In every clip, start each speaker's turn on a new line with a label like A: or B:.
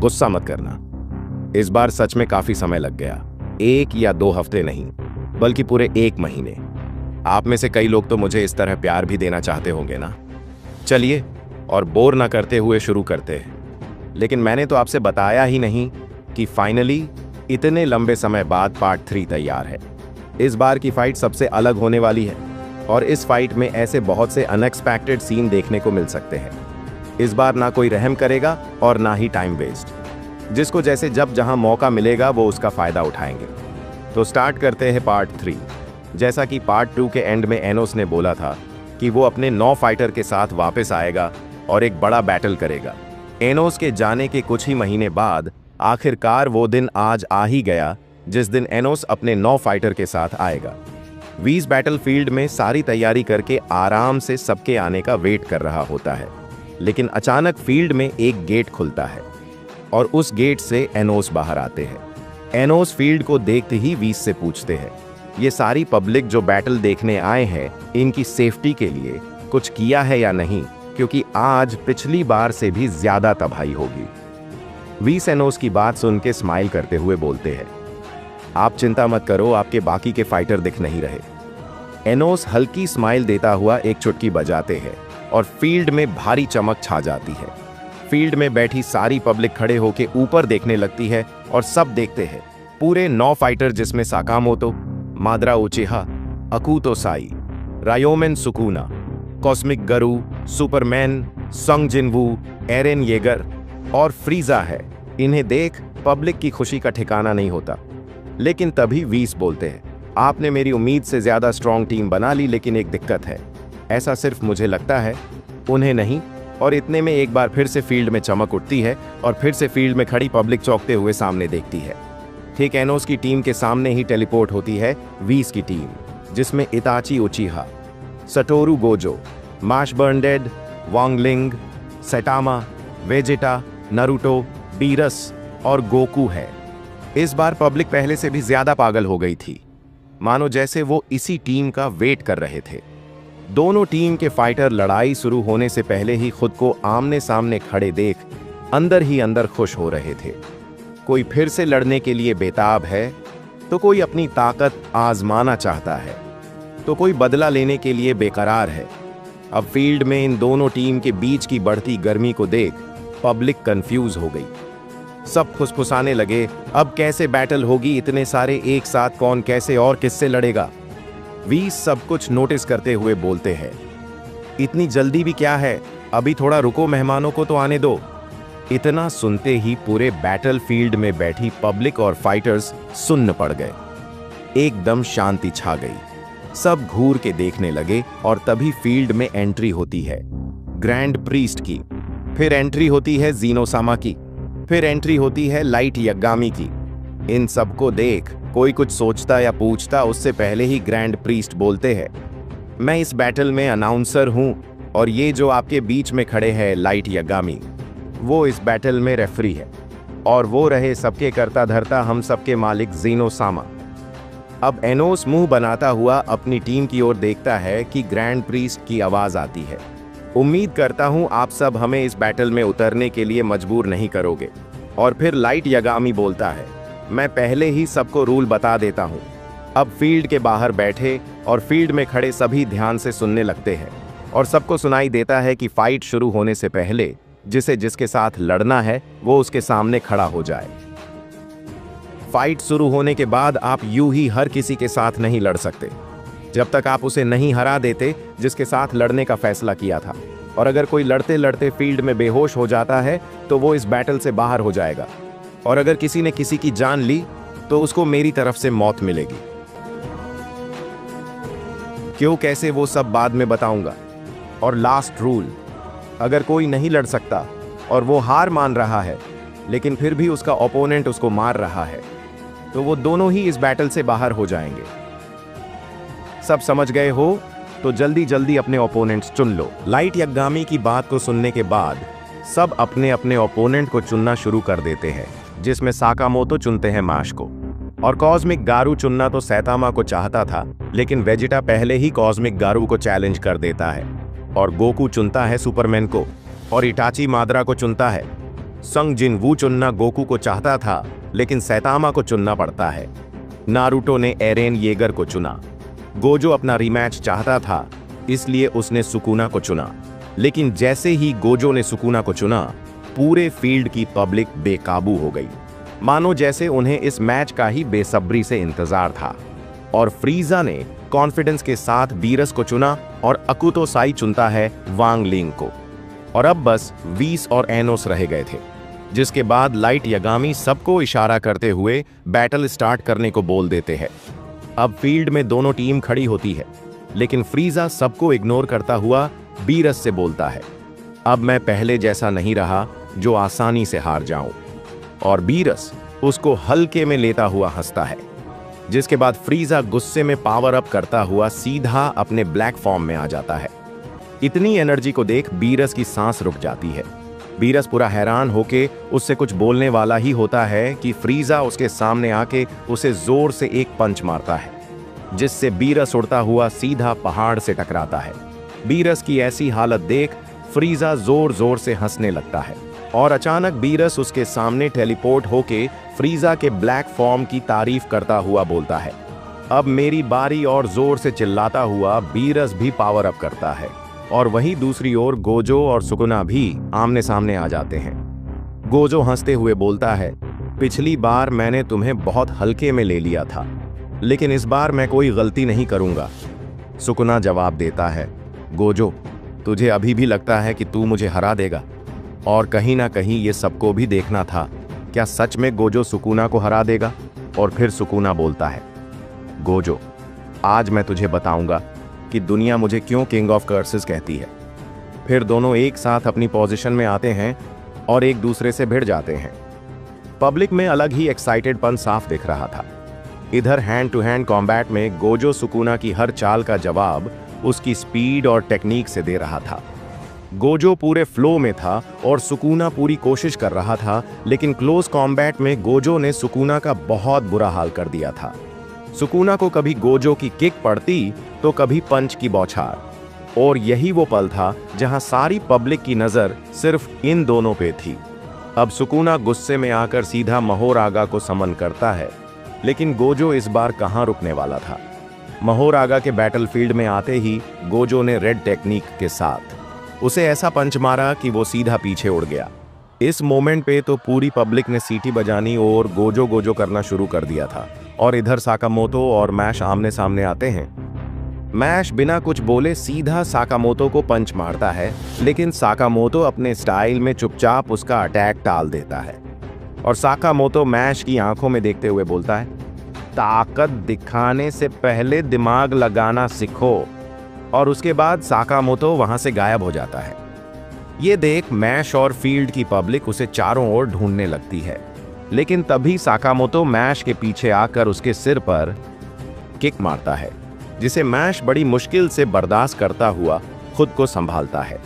A: गुस्सा मत करना, इस बार सच में काफी समय लग गया। 1 या 2 हफ्ते नहीं, बल्कि पूरे 1 महीने। आप में से कई लोग तो मुझे इस तरह प्यार भी देना चाहते होंगे ना। चलिए, और बोर ना करते हुए शुरू करते हैं। लेकिन मैंने तो आपसे बताया ही नहीं कि फाइनली इतने लंबे समय बाद पार्ट 3 तैयार है। इस बार की फाइट सबसे अलग होने वाली है, और इस फाइट में ऐसे बहुत से अनएक्सपेक्टेड सीन देखने को मिल सकते हैं। इस बार ना कोई रहम करेगा और ना ही टाइम वेस्ट। जिसको जैसे जब जहां मौका मिलेगा वो उसका फायदा उठाएंगे। तो स्टार्ट करते हैं पार्ट 3। जैसा कि पार्ट 2 के एंड में एनोस ने बोला था कि वो अपने 9 फाइटर के साथ वापस आएगा और एक बड़ा बैटल करेगा। एनोस के जाने के कुछ ही महीने बाद आखिरकार वो दिन आज आ ही गया जिस दिन एनोस अपने 9 फाइटर के साथ आएगा। वीस बैटलफील्ड में सारी तैयारी करके आराम से सबके आने का वेट कर रहा होता है, लेकिन अचानक फील्ड में एक गेट खुलता है और उस गेट से एनोस बाहर आते हैं। एनोस फील्ड को देखते ही वीस से पूछते हैं, ये सारी पब्लिक जो बैटल देखने आए हैं, इनकी सेफ्टी के लिए कुछ किया है या नहीं, क्योंकि आज पिछली बार से भी ज्यादा तबाही होगी। वीस एनोस की बात सुन के स्माइल करते हुए बोलते हैं, आप चिंता मत करो, आपके बाकी के फाइटर दिख नहीं रहे। एनोस हल्की स्माइल देता हुआ एक चुटकी बजाते हैं और फील्ड में भारी चमक छा जाती है। फील्ड में बैठी सारी पब्लिक खड़े होकर ऊपर देखने लगती है और सब देखते हैं पूरे 9 फाइटर, जिसमें साकामोतो, माद्रा उचिहा, अकुतो साई, रायोमेन सुकुना, कॉस्मिक गरु, सुपरमैन, संग जिनवू, एरेन येगर और फ्रीजा है। इन्हें देख पब्लिक की खुशी का ठिकाना नहीं होता। लेकिन तभी वीस बोलते हैं, आपने मेरी उम्मीद से ज्यादा स्ट्रॉन्ग टीम बना ली, लेकिन एक दिक्कत है। ऐसा सिर्फ मुझे लगता है, उन्हें नहीं। और इतने में एक बार फिर से फील्ड में चमक उठती है और फिर से फील्ड में खड़ी पब्लिक चौंकते हुए सामने देखती है। ठीक एनोस की टीम के सामने ही टेलीपोर्ट होती है वीस की टीम, जिसमें इताची उचिहा, सटोरू गोजो, माश बर्नडेड, वांगलिंग, सैटामा, वेजिटा, नरूटो, बीरस और गोकू है। इस बार पब्लिक पहले से भी ज्यादा पागल हो गई थी, मानो जैसे वो इसी टीम का वेट कर रहे थे। दोनों टीम के फाइटर लड़ाई शुरू होने से पहले ही खुद को आमने सामने खड़े देख अंदर ही अंदर खुश हो रहे थे। कोई फिर से लड़ने के लिए बेताब है, तो कोई अपनी ताकत आजमाना चाहता है, तो कोई बदला लेने के लिए बेकरार है। अब फील्ड में इन दोनों टीम के बीच की बढ़ती गर्मी को देख पब्लिक कंफ्यूज हो गई। सब फुसफुसाने लगे, अब कैसे बैटल होगी, इतने सारे एक साथ, कौन कैसे और किससे लड़ेगा। वीस सब कुछ नोटिस करते हुए बोलते हैं, इतनी जल्दी भी क्या है, अभी थोड़ा रुको, मेहमानों को तो आने दो। इतना सुनते ही पूरे बैटलफील्ड में बैठी पब्लिक और फाइटर्स सुन्न पड़ गए। एकदम शांति छा गई। सब घूर के देखने लगे और तभी फील्ड में एंट्री होती है ग्रैंड प्रीस्ट की, फिर एंट्री होती है जीनोसामा की, फिर एंट्री होती है लाइट यग्गामी की। इन सबको देख कोई कुछ सोचता या पूछता उससे पहले ही ग्रैंड प्रीस्ट बोलते हैं, मैं इस बैटल में अनाउंसर हूं और ये जो आपके बीच में खड़े हैं लाइट यग्गामी, वो इस बैटल में रेफरी है, और वो रहे सबके करता धरता हम सबके मालिक जीनोसामा। अब एनोस मुंह बनाता हुआ अपनी टीम की ओर देखता है कि ग्रैंड प्रीस्ट की आवाज आती है, उम्मीद करता हूं आप सब हमें इस बैटल में उतरने के लिए मजबूर नहीं करोगे। और फिर लाइट यगामी बोलता है, मैं पहले ही सबको रूल बता देता हूं। अब फील्ड के बाहर बैठे और फील्ड में खड़े सभी ध्यान से सुनने लगते हैं और सबको सुनाई देता है कि फाइट शुरू होने से पहले जिसे जिसके साथ लड़ना है वो उसके सामने खड़ा हो जाए। फाइट शुरू होने के बाद आप यूं ही हर किसी के साथ नहीं लड़ सकते जब तक आप उसे नहीं हरा देते जिसके साथ लड़ने का फैसला किया था। और अगर कोई लड़ते लड़ते फील्ड में बेहोश हो जाता है तो वो इस बैटल से बाहर हो जाएगा, और अगर किसी ने किसी की जान ली तो उसको मेरी तरफ से मौत मिलेगी। क्यों कैसे वो सब बाद में बताऊंगा। और लास्ट रूल, अगर कोई नहीं लड़ सकता और वो हार मान रहा है लेकिन फिर भी उसका ओपोनेंट उसको मार रहा है तो वो दोनों ही इस बैटल से बाहर हो जाएंगे। सब समझ गए हो तो जल्दी जल्दी अपने ओपोनेंट्स चुन लो। लाइट यग्गामी की बात को सुनने के बाद सब अपने अपने ओपोनेंट को चुनना शुरू कर देते हैं, जिसमें साकामोतो चुनते हैं माश को, और कॉस्मिक गारू चुनना तो सैतामा को चाहता था लेकिन वेजिटा पहले ही कॉस्मिक गारू को चैलेंज कर देता है, और गोकू चुनता है सुपरमैन को, और इटाची माद्रा को चुनता है। संग जिनवू चुनना गोकू को चाहता था, लेकिन सैतामा को चुनना पड़ता है। नारुतो ने एरेन येगर को चुना। गोजो अपना रीमैच चाहता था, इसलिए उसने सुकुना को चुना। लेकिन जैसे ही गोजो ने सुकुना को चुना, पूरे फील्ड की पब्लिक बेकाबू हो गई, मानो जैसे उन्हें इस मैच का ही बेसब्री से इंतजार था। और फ्रीजा ने कॉन्फिडेंस के साथ बीरस को चुना और अकुतो साई चुनता है वांग लिंग को। और अब बस वीस और एनोस रह गए थे, जिसके बाद लाइट यागामी सबको इशारा करते हुए बैटल स्टार्ट करने को बोल देते हैं। अब फील्ड में दोनों टीम खड़ी होती है, लेकिन फ्रीजा सबको इग्नोर करता हुआ बीरस से बोलता है, अब मैं पहले जैसा नहीं रहा जो आसानी से हार जाऊं। और बीरस उसको हल्के में लेता हुआ हंसता है, जिसके बाद फ्रीजा गुस्से में पावर अप करता हुआ सीधा अपने ब्लैक फॉर्म में आ जाता है। इतनी एनर्जी को देख बीरस की सांस रुक जाती है। बीरस पूरा हैरान होके उससे कुछ बोलने वाला ही होता है कि फ्रीजा उसके सामने आके उसे जोर से एक पंच मारता है, जिससे बीरस उड़ता हुआ सीधा पहाड़ से टकराता है। बीरस की ऐसी हालत देख फ्रीजा जोर जोर से हंसने लगता है और अचानक बीरस उसके सामने टेलीपोर्ट होके फ्रीजा के ब्लैक फॉर्म की तारीफ करता हुआ बोलता है, अब मेरी बारी, और जोर से चिल्लाता हुआ बीरस भी पावर अप करता है। और वहीं दूसरी ओर गोजो और सुकुना भी आमने सामने आ जाते हैं। गोजो हंसते हुए बोलता है, पिछली बार मैंने तुम्हें बहुत हल्के में ले लिया था, लेकिन इस बार मैं कोई गलती नहीं करूंगा। सुकुना जवाब देता है, गोजो, तुझे अभी भी लगता है कि तू मुझे हरा देगा? और कहीं ना कहीं ये सबको भी देखना था, क्या सच में गोजो सुकुना को हरा देगा? और फिर सुकुना बोलता है, गोजो, आज मैं तुझे बताऊंगा कि दुनिया मुझे क्यों किंग ऑफ कर्सेस कहती है। फिर दोनों एक साथ अपनी पोजीशन में आते हैं और एक दूसरे से भिड़ जाते हैं। पब्लिक में अलग ही एक्साइटेडपन साफ दिख रहा था। इधर हैंड टू हैंड कॉम्बैट में गोजो सुकुना की हर चाल का जवाब उसकी स्पीड और टेक्निक से दे रहा था। गोजो पूरे फ्लो में था और सुकुना पूरी कोशिश कर रहा था, लेकिन क्लोज कॉम्बैट में गोजो ने सुकुना का बहुत बुरा हाल कर दिया था। सुकुना को कभी गोजो की किक पड़ती तो कभी पंच की बौछार, और यही वो पल था जहां सारी पब्लिक की नजर सिर्फ इन दोनों पे थी। अब सुकुना गुस्से में आकर सीधा महोरागा को समन करता है, लेकिन गोजो इस बार कहां रुकने वाला था। महोरागा के बैटलफील्ड में आते ही गोजो ने रेड टेक्निक के साथ उसे ऐसा पंच मारा कि वो सीधा पीछे उड़ गया। इस मोमेंट पे तो पूरी पब्लिक ने सीटी बजानी और गोजो गोजो करना शुरू कर दिया था। और इधर साकामोतो और मैश आमने सामने आते हैं। मैश बिना कुछ बोले सीधा साकामोतो को पंच मारता है, लेकिन साकामोतो अपने स्टाइल में चुपचाप उसका अटैक टाल देता है। और साकामोतो मैश की आंखों में देखते हुए बोलता है, ताकत दिखाने से पहले दिमाग लगाना सीखो। और उसके बाद साकामोतो वहां से गायब हो जाता है। ये देख मैश और फील्ड की पब्लिक उसे चारों ओर ढूंढने लगती है, लेकिन तभी साकामोतो मैश के पीछे आकर उसके सिर पर किक मारता है, जिसे मैश बड़ी मुश्किल से बर्दाश्त करता हुआ खुद को संभालता है।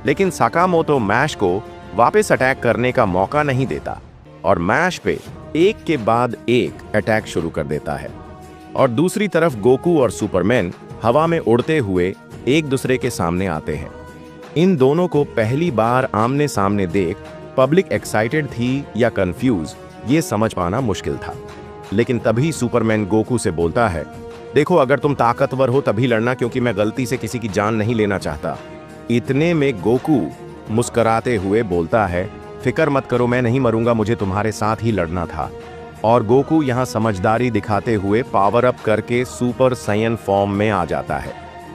A: लेकिन साकामोतो मैश को वापस अटैक करने का मौका नहीं देता और मैश पे एक के बाद एक अटैक शुरू कर देता है। और दूसरी तरफ गोकू और सुपरमैन हवा में उड़ते हुए एक दूसरे के सामने आते हैं। इन दोनों को पहली बार आमने सामने देख पब्लिक एक्साइटेड थी या कंफ्यूज, ये समझ पाना मुश्किल था। लेकिन तभी सुपरमैन गोकू से बोलता है, देखो, अगर तुम ताकतवर हो तभी लड़ना, क्योंकि मैं गलती से किसी की जान नहीं लेना चाहता। इतने में गोकू मुस्कुराते हुए बोलता है, फिक्र मत करो, मैं नहीं मरूंगा, मुझे तुम्हारे साथ ही लड़ना था। और गोकू यहाँ समझदारी दिखाते हुए पावर अप करके सुपर सायन फॉर्म में आ जाता है।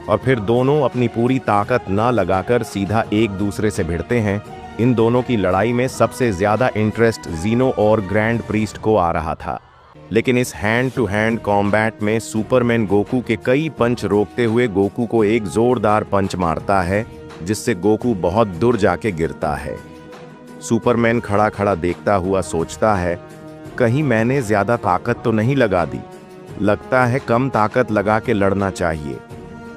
A: और फिर दोनों अपनी पूरी ताकत न लगाकर सीधा एक दूसरे से भिड़ते हैं। इन दोनों की लड़ाई में सबसे ज्यादा इंटरेस्ट जीनो और ग्रैंड प्रीस्ट को आ रहा था। लेकिन इस हैंड टू हैंड कॉम्बैट में सुपरमैन गोकू के कई पंच रोकते हुए गोकू को एक जोरदार पंच मारता है, जिससे गोकू बहुत दूर जाके गिरता है। सुपरमैन खड़ा खड़ा देखता हुआ सोचता है, कहीं मैंने ज्यादा ताकत तो नहीं लगा दी, लगता है कम ताकत लगा के लड़ना चाहिए।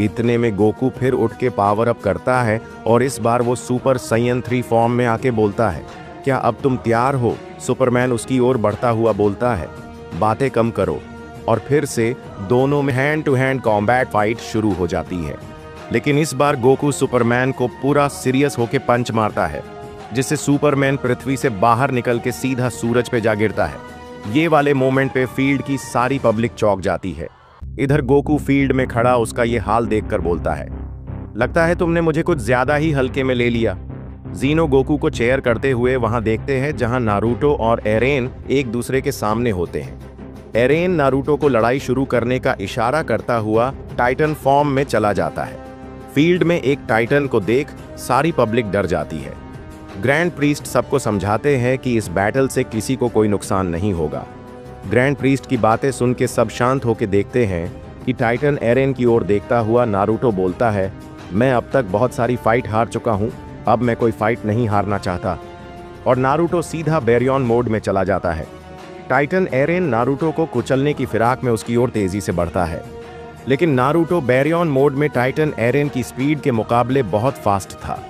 A: इतने में गोकू फिर उठ के पावर अप करता है और इस बार वो सुपर सायन 3 फॉर्म में आके बोलता है, क्या अब तुम तैयार हो? सुपरमैन उसकी ओर बढ़ता हुआ बोलता है, बातें कम करो। और फिर से दोनों में hand to hand combat fight शुरू हो जाती है। लेकिन इस बार गोकू सुपरमैन को पूरा सीरियस होके पंच मारता है जिससे सुपरमैन पृथ्वी से बाहर निकल के सीधा सूरज पे जा गिरता है। ये वाले मोमेंट पे फील्ड की सारी पब्लिक चौंक जाती है। इधर गोकू फील्ड में खड़ा उसका ये हाल देखकर बोलता है, लगता है तुमने मुझे कुछ ज्यादा ही हल्के में ले लिया। जीनो गोकू को चेयर करते हुए वहां देखते हैं जहां नारुतो और एरेन एक दूसरे के सामने होते हैं। एरेन नारुतो को लड़ाई शुरू करने का इशारा करता हुआ टाइटन फॉर्म में चला जाता है। फील्ड में एक टाइटन को देख सारी पब्लिक डर जाती है। ग्रैंड प्रीस्ट सबको समझाते हैं कि इस बैटल से किसी को कोई नुकसान नहीं होगा। ग्रैंड प्रीस्ट की बातें सुन के सब शांत होकर देखते हैं कि टाइटन एरेन की ओर देखता हुआ नारुतो बोलता है, मैं अब तक बहुत सारी फाइट हार चुका हूं, अब मैं कोई फाइट नहीं हारना चाहता। और नारुतो सीधा बैरियन मोड में चला जाता है। टाइटन एरेन नारुतो को कुचलने की फिराक में उसकी ओर तेजी से बढ़ता है, लेकिन नारुतो बैरियन मोड में टाइटन एरेन की स्पीड के मुकाबले बहुत फास्ट था।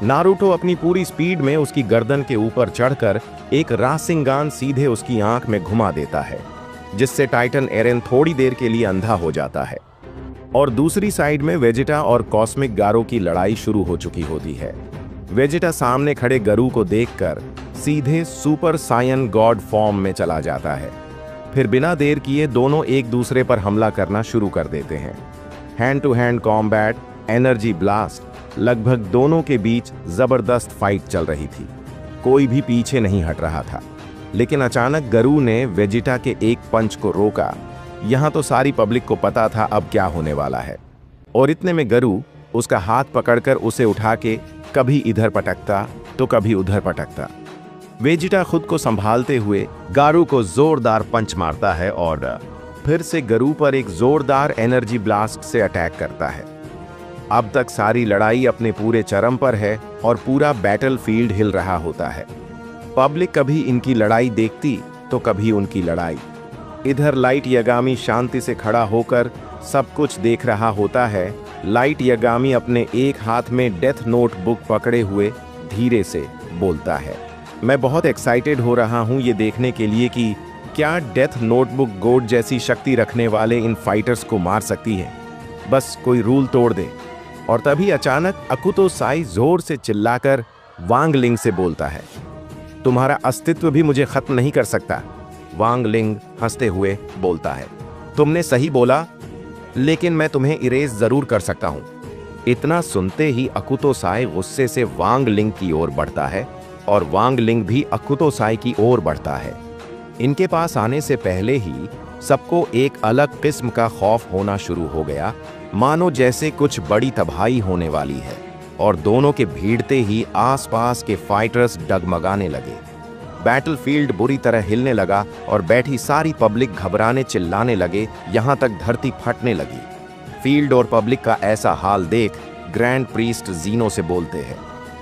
A: नारुतो अपनी पूरी स्पीड में उसकी गर्दन के ऊपर चढ़कर एक रासिंगान सीधे उसकी आंख में घुमा देता है, जिससे टाइटन एरेन थोड़ी देर के लिए अंधा हो जाता है। और दूसरी साइड में वेजिटा और कॉस्मिक गारो की लड़ाई शुरू हो चुकी होती है। वेजिटा सामने खड़े गरु को देखकर सीधे सुपर सायन गॉड फॉर्म में चला जाता है। फिर बिना देर किए दोनों एक दूसरे पर हमला करना शुरू कर देते हैं। Hand to hand combat, energy blast, लगभग दोनों के बीच जबरदस्त फाइट चल रही थी। कोई भी पीछे नहीं हट रहा था। लेकिन अचानक गरु ने वेजिटा के एक पंच को रोका। यहां तो सारी पब्लिक को पता था अब क्या होने वाला है। और इतने में गरु उसका हाथ पकड़कर उसे उठा के कभी इधर पटकता तो कभी उधर पटकता। वेजिटा खुद को संभालते हुए गारू को जोरदार पंच मारता है और फिर से गरु पर एक जोरदार एनर्जी ब्लास्ट से अटैक करता है। अब तक सारी लड़ाई अपने पूरे चरम पर है और पूरा बैटलफील्ड हिल रहा होता है। पब्लिक कभी इनकी लड़ाई देखती तो कभी उनकी लड़ाई। इधर लाइट यागामी शांति से खड़ा होकर सब कुछ देख रहा होता है। लाइट यागामी अपने एक हाथ में डेथ नोट बुक पकड़े हुए धीरे से बोलता है, मैं बहुत एक्साइटेड हो रहा हूं ये देखने के लिए कि क्या डेथ नोटबुक गोड जैसी शक्ति रखने वाले इन फाइटर्स को मार सकती है। बस कोई रूल तोड़ दे। और तभी अचानक अकुतो साई जोर से चिल्लाकर वांग लिंग से बोलता है, तुम्हारा अस्तित्व भी मुझे खत्म नहीं कर सकता। वांग लिंग हंसते हुए बोलता है, तुमने सही बोला, लेकिन मैं तुम्हें इरेज जरूर कर सकता हूं। इतना सुनते ही अकुतो साई गुस्से से वांग लिंग की ओर बढ़ता है और वांग लिंग भी अकुतो साई की ओर बढ़ता है। इनके पास आने से पहले ही सबको एक अलग किस्म का खौफ होना शुरू हो गया, मानो जैसे कुछ बड़ी तबाही होने वाली है। और दोनों के भीड़ते ही आसपास के फाइटर्स डगमगाने लगे। बैटलफील्ड बुरी तरह हिलने लगा और बैठी सारी पब्लिक घबराने चिल्लाने लगे, यहां तक धरती फटने लगी। फील्ड और पब्लिक का ऐसा हाल देख ग्रैंड प्रीस्ट जीनो से बोलते हैं,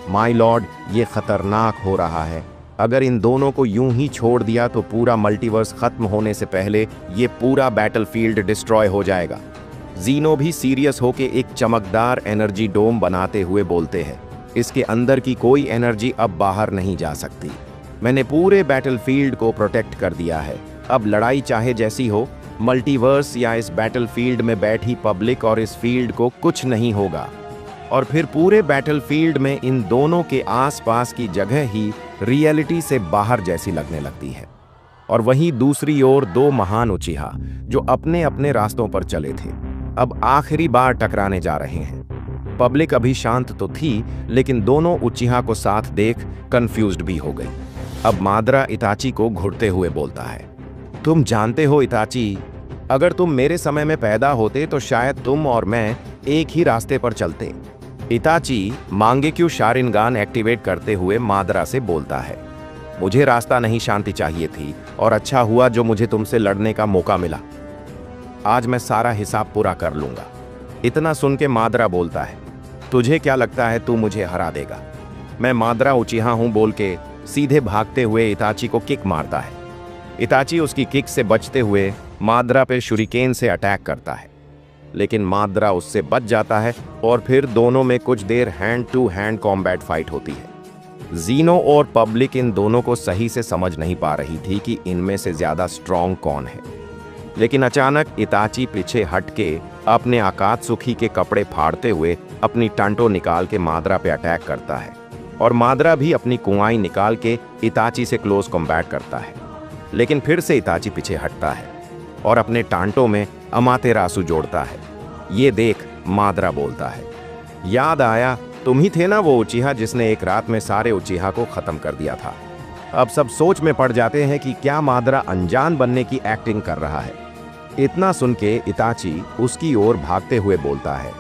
A: माय लॉर्ड, ये खतरनाक हो रहा है। अगर इन दोनों को यूं ही छोड़ दिया तो पूरा मल्टीवर्स खत्म होने से पहले ये पूरा बैटलफील्ड डिस्ट्रॉय हो जाएगा। जीनो भी सीरियस होके एक चमकदार एनर्जी डोम बनाते हुए बोलते हैं, इसके अंदर की कोई एनर्जी अब बाहर नहीं जा सकती। मैंने पूरे बैटलफील्ड को प्रोटेक्ट कर दिया है। अब लड़ाई चाहे जैसी हो, मल्टीवर्स या इस बैटलफील्ड में बैठी पब्लिक और इस फील्ड को कुछ नहीं होगा। और फिर पूरे बैटलफील्ड में इन दोनों के आसपास की जगह ही रियलिटी से बाहर जैसी लगने लगती है। और वहीं दूसरी ओर दो महान उचिहा जो अपने अपने रास्तों पर चले थे, अब आखिरी बार टकराने जा रहे हैं। पब्लिक अभी शांत तो थी, लेकिन दोनों उचिहा को साथ देख कंफ्यूज्ड भी हो गई। अब मादरा इताची को घुरते हुए बोलता है, तुम जानते हो इताची, अगर तुम मेरे समय में पैदा होते तो शायद तुम और मैं एक ही रास्ते पर चलते। इताची मांगेक्यू शारिनगान एक्टिवेट करते हुए मादरा से बोलता है, मुझे रास्ता नहीं शांति चाहिए थी, और अच्छा हुआ जो मुझे तुमसे लड़ने का मौका मिला। आज मैं सारा हिसाब पूरा कर लूंगा। इतना सुन के मादरा बोलता है, तुझे क्या लगता है तू मुझे हरा देगा? मैं मादरा उचिहा हूं बोल के सीधे भागते हुए इताची को किक मारता है। इताची उसकी किक से बचते हुए मादरा पे शुरिकेन से अटैक करता है, लेकिन मादरा उससे बच जाता है और फिर दोनों में कुछ देर hand to hand combat fight होती है। जीनो और पब्लिक इन दोनों को सही से समझ नहीं पा रही थी कि इनमें से ज्यादा स्ट्रॉन्ग कौन है। लेकिन अचानक इताची पीछे हट के अपने आकात्सुकी के कपड़े फाड़ते हुए अपनी टांटो निकाल के मादरा पे अटैक करता है। और मादरा भी अपनी कुआई निकाल के इताची से क्लोज कॉम्बैट करता है। लेकिन फिर से इताची पीछे हटता है और अपने टांटों में अमातेरासु जोड़ता है। ये देख मादरा बोलता है, याद आया, तुम ही थे ना वो उचीहा जिसने एक रात में सारे उचीहा को खत्म कर दिया था। अब सब सोच में पड़ जाते हैं कि क्या मादरा अनजान बनने की एक्टिंग कर रहा है। इतना सुन के इताची उसकी ओर भागते हुए बोलता है,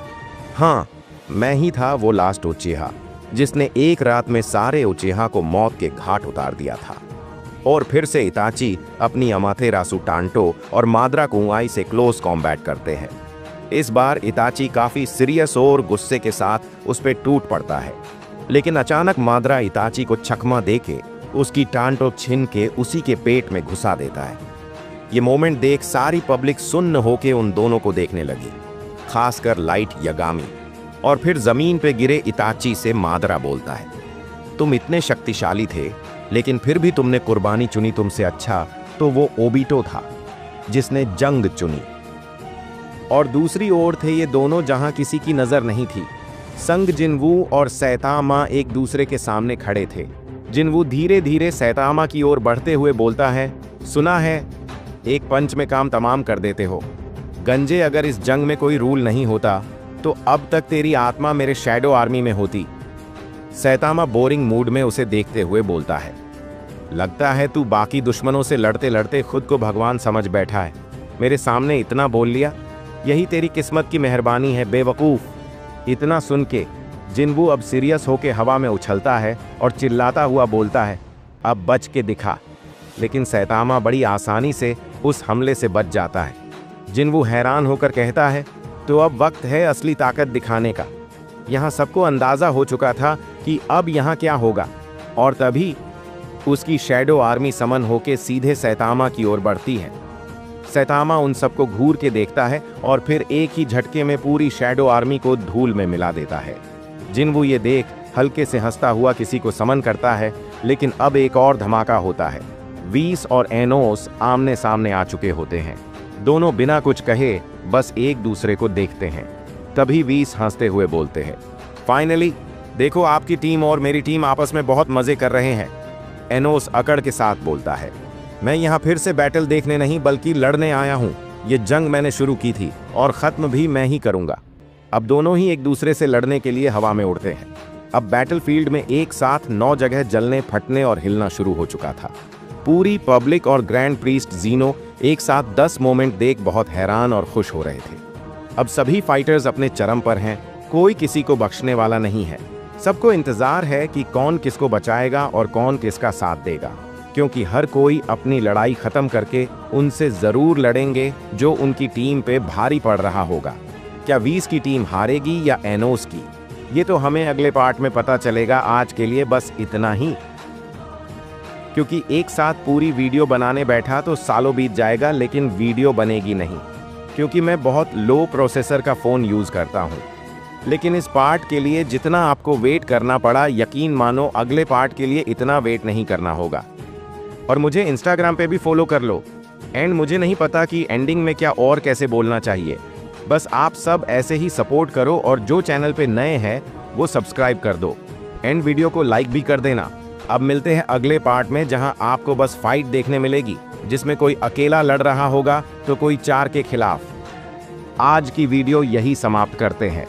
A: हाँ, मैं ही था वो लास्ट उचीहा जिसने एक रात में सारे उचीहा को मौत के घाट उतार दिया था। और फिर से इताची अपनी अमातेरासु टांटो और मादरा कुआई से क्लोज कॉम्बैट करते हैं। इस बार इताची काफी सीरियस और गुस्से के साथ उस पर टूट पड़ता है। लेकिन अचानक मादरा इताची को चकमा देके उसकी टांटो छीन के उसी के पेट में घुसा देता है। ये मोमेंट देख सारी पब्लिक सुन्न होके उन दोनों को देखने लगी, खासकर लाइट यागामी। और फिर जमीन पे गिरे इताची से मादरा बोलता है, तुम इतने शक्तिशाली थे लेकिन फिर भी तुमने कुर्बानी चुनी। तुमसे अच्छा तो वो ओबिटो था जिसने जंग चुनी। और दूसरी ओर थे ये दोनों जहां किसी की नजर नहीं थी। संग जिनवू और सैतामा एक दूसरे के सामने खड़े थे। जिनवू धीरे धीरे सैतामा की ओर बढ़ते हुए बोलता है, सुना है एक पंच में काम तमाम कर देते हो। गंजे, अगर इस जंग में कोई रूल नहीं होता तो अब तक तेरी आत्मा मेरे शैडो आर्मी में होती। सैतामा बोरिंग मूड में उसे देखते हुए बोलता है, लगता है तू बाकी दुश्मनों से लड़ते लड़ते खुद को भगवान समझ बैठा है। मेरे सामने इतना बोल लिया, यही तेरी किस्मत की मेहरबानी है बेवकूफ। इतना सुन के जिनवू अब सीरियस होके हवा में उछलता है और चिल्लाता हुआ बोलता है, अब बच के दिखा। लेकिन सैतामा बड़ी आसानी से उस हमले से बच जाता है। जिनवू हैरान होकर कहता है, तो अब वक्त है असली ताकत दिखाने का। यहाँ सबको अंदाजा हो चुका था कि अब यहाँ क्या होगा। और तभी उसकी शैडो आर्मी समन होके सीधे सैतामा की ओर बढ़ती है। सैतामा उन सबको घूर के देखता है और फिर एक ही झटके में पूरी शैडो आर्मी को धूल में मिला देता है। जिनवू ये देख हल्के से हंसता हुआ किसी को समन करता है। लेकिन अब एक और धमाका होता है। वीस और एनोस आमने सामने आ चुके होते हैं। दोनों बिना कुछ कहे बस एक दूसरे को देखते हैं। तभी वीस हंसते हुए बोलते हैं, फाइनली देखो, आपकी टीम और मेरी टीम आपस में बहुत मजे कर रहे हैं। एनोस अकड़ के साथ बोलता है, मैं यहाँ फिर से बैटल देखने नहीं बल्कि लड़ने आया हूँ। ये जंग मैंने शुरू की थी और ख़त्म भी मैं ही करूँगा। अब दोनों ही एक दूसरे से लड़ने के लिए हवा में उड़ते हैं। अब बैटलफील्ड में एक साथ 9 जगह जलने, फटने और हिलना शुरू हो चुका था। पूरी पब्लिक और ग्रैंड प्रीस्ट जीनो एक साथ 10 मोमेंट देख बहुत हैरान और खुश हो रहे थे। अब सभी फाइटर्स अपने चरम पर हैं, कोई किसी को बख्शने वाला नहीं है। सबको इंतजार है कि कौन किसको बचाएगा और कौन किसका साथ देगा, क्योंकि हर कोई अपनी लड़ाई खत्म करके उनसे जरूर लड़ेंगे जो उनकी टीम पे भारी पड़ रहा होगा। क्या वीस की टीम हारेगी या एनोस की, ये तो हमें अगले पार्ट में पता चलेगा। आज के लिए बस इतना ही, क्योंकि एक साथ पूरी वीडियो बनाने बैठा तो सालों बीत जाएगा, लेकिन वीडियो बनेगी नहीं, क्योंकि मैं बहुत लो प्रोसेसर का फ़ोन यूज़ करता हूँ। लेकिन इस पार्ट के लिए जितना आपको वेट करना पड़ा, यकीन मानो अगले पार्ट के लिए इतना वेट नहीं करना होगा। और मुझे इंस्टाग्राम पे भी फॉलो कर लो। एंड मुझे नहीं पता कि एंडिंग में क्या और कैसे बोलना चाहिए, बस आप सब ऐसे ही सपोर्ट करो और जो चैनल पे नए हैं वो सब्सक्राइब कर दो। एंड वीडियो को लाइक भी कर देना। अब मिलते हैं अगले पार्ट में, जहां आपको बस फाइट देखने मिलेगी, जिसमें कोई अकेला लड़ रहा होगा तो कोई 4 के खिलाफ। आज की वीडियो यही समाप्त करते हैं।